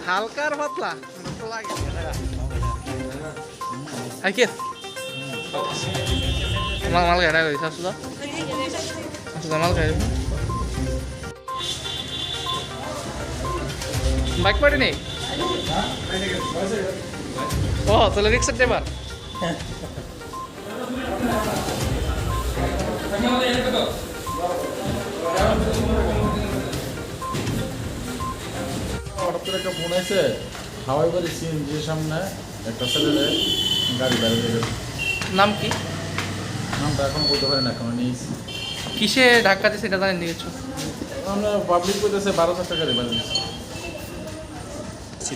হালকা আর পাতলা তো লাগে আই কে মাল খাই না কইছ আসলে আসলে মাল খাই বাইক পার্টি নেই ও তাহলে রিক্সার ড্রাইভার হঠাৎ করে একটা ফোন আছে হাওয়াই বাড়ি সিএনজির সামনে একটা ছেলে গাড়ি বাইরে দিয়ে গেছে। নাম কি নামটা এখন বলতে পারি না এখন নিয়েছি কিসে ধাক্কা দিয়েছে এটা জানেন দিয়েছো আমরা পাবলিক করতেছে 12,000 টাকা দিয়ে বাইরে দিয়েছি সে